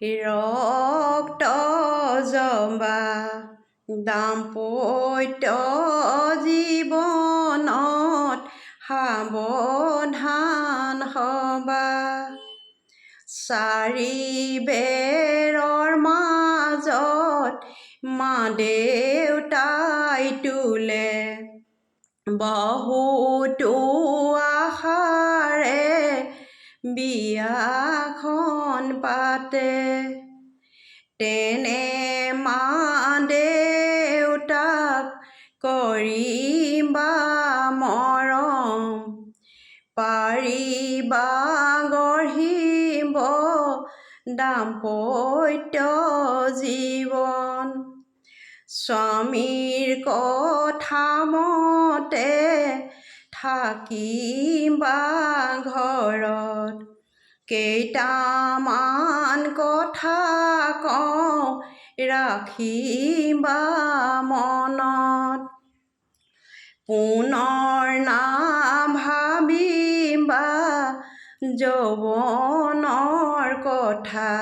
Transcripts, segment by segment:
ৰক্ত জমা দাম্পত্য জীৱনত সাৱধান হবা চাৰি বেৰৰ মাজত মা দেউতাই তোলে বহুতো আশাৰে বিয়াখন পাতে তেনে মা দেউতাক কৰিবা মৰম পাৰিবা গঢ়িব দাম্পত্য জীৱন স্বামীৰ কথা মতে থাকিবা ঘৰত কেইটামান কথা কওঁ ৰাখিবা মনত পুনৰ নাভাবিবা যৌৱনৰ কথা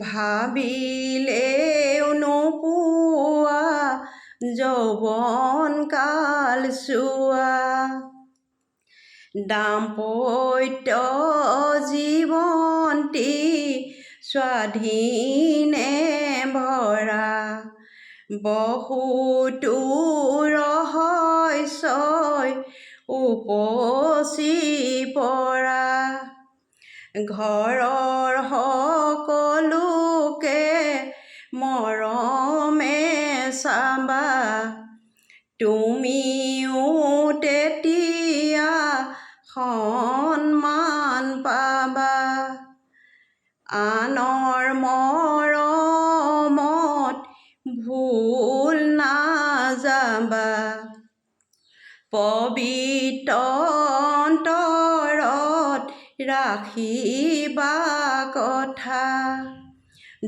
ভাবিলেও নোপোৱা যৌৱন কালছোৱা দাম্পত্য জীৱনটি স্বাধীনে ভৰা বহুতো ৰহস্যই উপচি পৰা ঘৰৰ সকলোকে মৰমে চাবা তুমিও তেতিয়া সন্মান পাবা আনৰ মৰমত ভুল নাযাবা পবিত্ৰ অন্তৰত ৰাখিবা কথা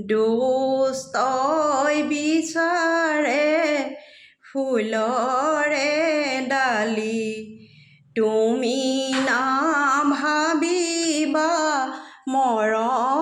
দুষ্টই বিচাৰে ফুলৰে ডালি তুমি নাভাবিবা মৰম